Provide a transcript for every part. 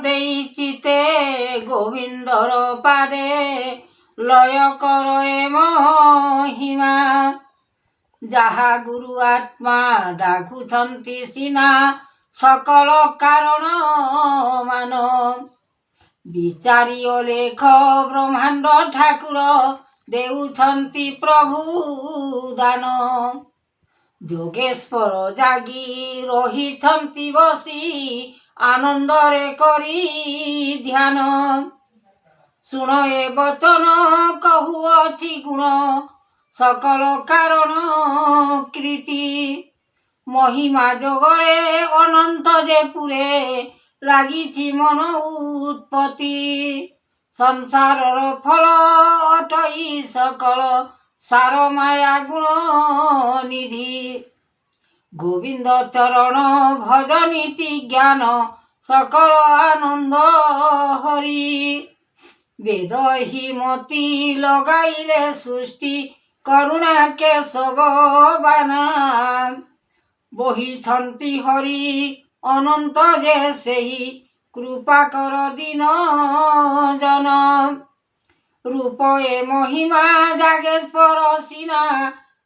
ଦେଇଚିତେ ଗୋବିନ୍ଦର ପାଦେ ଲୟ କର ଏ ମହିମା। ଯାହା ଗୁରୁ ଆତ୍ମା ଡାକୁଛନ୍ତି ସିନା ସକଳ କାରଣ ମାନ। ବିଚାରି ଅଲେଖ ବ୍ରହ୍ମାଣ୍ଡ ଠାକୁର ଦେଉଛନ୍ତି ପ୍ରଭୁ ଦାନ। ଯୋଗେଶ୍ୱର ଜାଗି ରହିଛନ୍ତି ବସି ଆନନ୍ଦରେ କରି ଧ୍ୟାନ। ଶୁଣ ଏ ବଚନ କହୁଅଛି ଗୁଣ ସକଳ କାରଣ କୀର୍ତ୍ତି। ମହିମା ଯୋଗରେ ଅନନ୍ତ ଯେ ପୁରେ ଲାଗିଛି ମନ ଉତ୍ପତ୍ତି। ସଂସାରର ଫଳ ଅଟଇ ସକଳ ସାର ମାୟା ଗୁଣ ନିଧି। ଗୋବିନ୍ଦ ଚରଣ ଭଜ ନୀତି ଜ୍ଞାନ ସକଳ ଆନନ୍ଦ ହରି। ବେଦ ହି ମତି ଲଗାଇଲେ ସୃଷ୍ଟି କରୁଣା କେଶବ ବାନା। ବହିଛନ୍ତି ହରି ଅନନ୍ତ ଯେ ସେହି କୃପା କର ଦୀନ ଜନ। ରୂପ ଏ ମହିମା ଜାଗେଶ୍ୱର ସିନା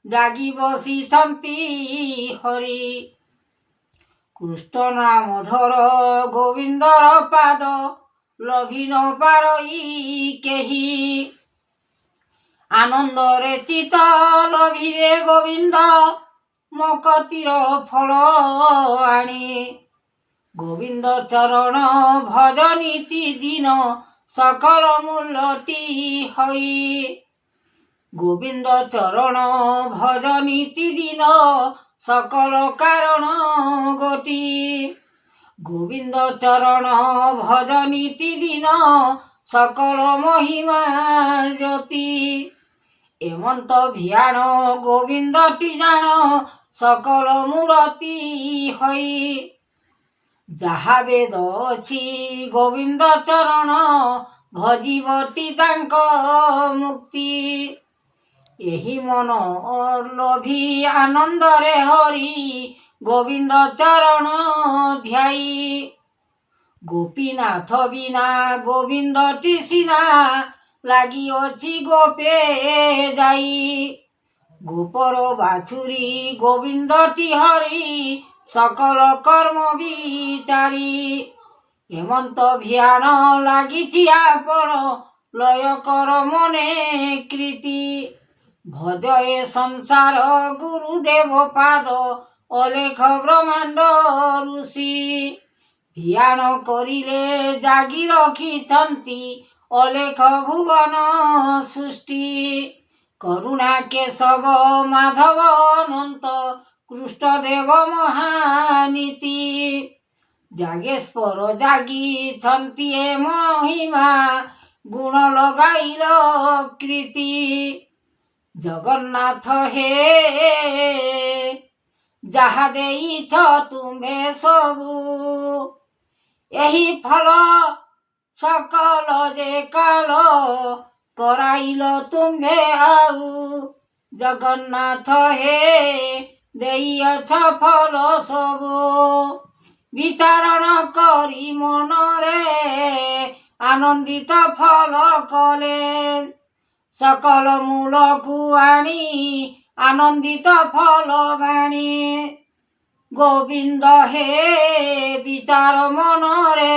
ଜାଗି ବସିଛନ୍ତି ହରି। କୃଷ୍ଣ ନାମ ଧର ଗୋବିନ୍ଦର ପାଦ ଲଭି ନ ପାରଇ କେହି। ଆନନ୍ଦରେ ଚିତ ଲଭିବେ ଗୋବିନ୍ଦ ମକତିର ଫଳ ଆଣି। ଗୋବିନ୍ଦ ଚରଣ ଭଜ ନୀତି ଦିନ ସକଳ ମୂଲଟି ହୋଇ। ଗୋବିନ୍ଦ ଚରଣ ଭଜ ନୀତି ଦିନ ସକଳ କାରଣ ଗୋଟି। ଗୋବିନ୍ଦ ଚରଣ ଭଜ ନୀତି ଦିନ ସକଳ ମହିମା ଜ୍ୟୋତି। ଏମନ୍ତ ଭିଆଣ ଗୋବିନ୍ଦଟି ଜାଣ ସକଳ ମୂରତି ହୋଇ। ଯାହା ବେଦ ଅଛି ଗୋବିନ୍ଦ ଚରଣ ଭଜିବଟି ତାଙ୍କ ମୁକ୍ତି। ଏହି ମନ ଲୋଭି ଆନନ୍ଦରେ ହରି ଗୋବିନ୍ଦ ଚରଣ ଧ୍ୟାଇ। ଗୋପୀନାଥ ବିନା ଗୋବିନ୍ଦଟି ସିନା ଲାଗିଅଛି ଗୋପେ ଯାଇ। ଗୋପର ବାଛୁରୀ ଗୋବିନ୍ଦଟି ହରି ସକଳ କର୍ମ ବିଚାରି। ହେମନ୍ତ ଭିଆଣ ଲାଗିଛି ଆପଣ ଲୟ କର ମନେ କୀର୍ତ୍ତି। ଭଜ ଏ ସଂସାର ଗୁରୁଦେବ ପାଦ ଅଲେଖ ବ୍ରହ୍ମାଣ୍ଡ ଋଷି। ଭିଆଣ କରିଲେ ଜାଗି ରଖିଛନ୍ତି ଅଲେଖ ଭୁବନ ସୃଷ୍ଟି। କରୁଣା କେଶବ ମାଧବ ଅନନ୍ତ କୃଷ୍ଣଦେବ ମହାନୀତି। ଜାଗେଶ୍ୱର ଜାଗିଛନ୍ତି ଏ ମହିମା ଗୁଣ ଲଗାଇଲ କୀର୍ତ୍ତି। ଜଗନ୍ନାଥ ହେ ଯାହା ଦେଇଛ ତୁମ୍ଭେ ସବୁ ଏହି ଫଳ ସକଳ ଯେ କାଳ କରାଇଲ ତୁମ୍ଭେ ଆଉ। ଜଗନ୍ନାଥ ହେ ଦେଇଅଛ ଫଳ ସବୁ ବିଚାରଣ କରି ମନରେ ଆନନ୍ଦିତ ଫଳ କଲେ। ସକଳ ମୂଳକୁ ଆଣି ଆନନ୍ଦିତ ଫଳ ବାଣୀ। ଗୋବିନ୍ଦ ହେ ବିଚାର ମନରେ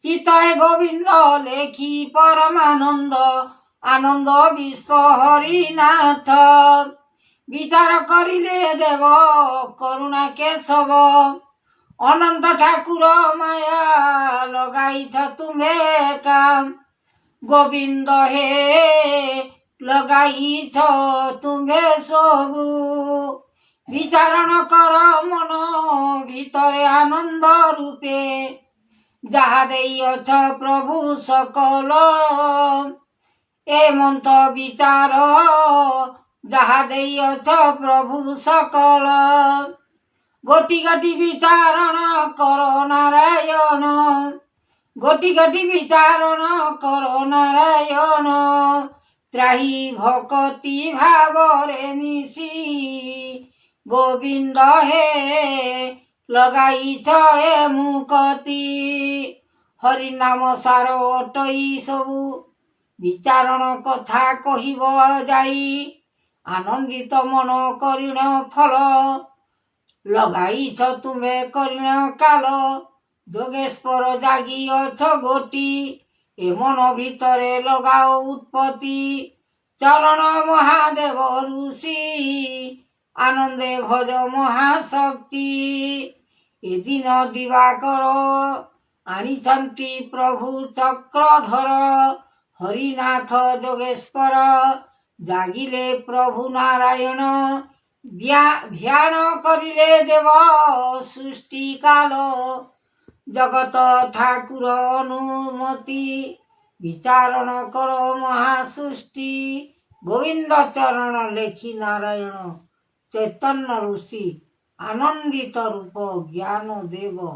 ଚିତଏ ଗୋବିନ୍ଦ ଲେଖି ପରମାନନ୍ଦ ଆନନ୍ଦ ବିଶ୍ୱ ହରିନାଥ। ବିଚାର କରିଲେ ଦେବ କରୁଣା କେଶବ ଅନନ୍ତ ଠାକୁର ମାୟା ଲଗାଇଛ ତୁମ୍ଭେ କାମ। ଗୋବିନ୍ଦ ହେ ଲଗାଇଛ ତୁମ୍ଭେ ସବୁ ବିଚାରଣ କର ମନ ଭିତରେ ଆନନ୍ଦ ରୂପେ। ଯାହା ଦେଇଅଛ ପ୍ରଭୁ ସକଳ ଏମନ୍ତ ବିଚାର ଯାହା ଦେଇଅଛ ପ୍ରଭୁ ସକଳ। ଗୋଟି ଗୋଟି ବିଚାରଣ କର ନାରାୟଣ। ଗୋଟି ଗୋଟି ବିଚାରଣ କର ନାରାୟଣ। ତ୍ରାହି ଭକତି ଭାବରେ ମିଶି ଗୋବିନ୍ଦ ହେ ଲଗାଇଛ ଏ ମୁକତି। ହରି ନାମ ସାର ଅଟଇ ସବୁ ବିଚାରଣ କଥା କହିବ ଯାଇ ଆନନ୍ଦିତ ମନ କରିଣ ଫଳ ଲଗାଇଛ ତୁମେ କରିଣ କାଳ ଯୋଗେଶ୍ୱର ଜାଗି ଅଛ ଗୋଟି ଏ ମନ ଭିତରେ ଲଗାଅ ଉତ୍ପତ୍ତି ଚରଣ ମହାଦେବ ଋଷି ଆନନ୍ଦେ ଭଜ ମହାଶକ୍ତି ଏ ଦିନ ଦିବାକର ଆଣିଛନ୍ତି ପ୍ରଭୁ ଚକ୍ରଧର ହରିନାଥ ଯୋଗେଶ୍ୱର ଜାଗିଲେ ପ୍ରଭୁ ନାରାୟଣ ଧ୍ୟାନ କରିଲେ ଦେବ ସୃଷ୍ଟି କାଳ ଜଗତ ଠାକୁର ଅନୁମତି ବିଚାରଣ କର ମହାସୃଷ୍ଟି ଗୋବିନ୍ଦ ଚରଣ ଲେଖି ନାରାୟଣ ଚୈତନ୍ୟ ଋଷି ଆନନ୍ଦିତ ରୂପ ଜ୍ଞାନ ଦେବ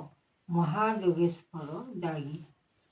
ମହାଯୋଗେଶ୍ୱର ଜାଗି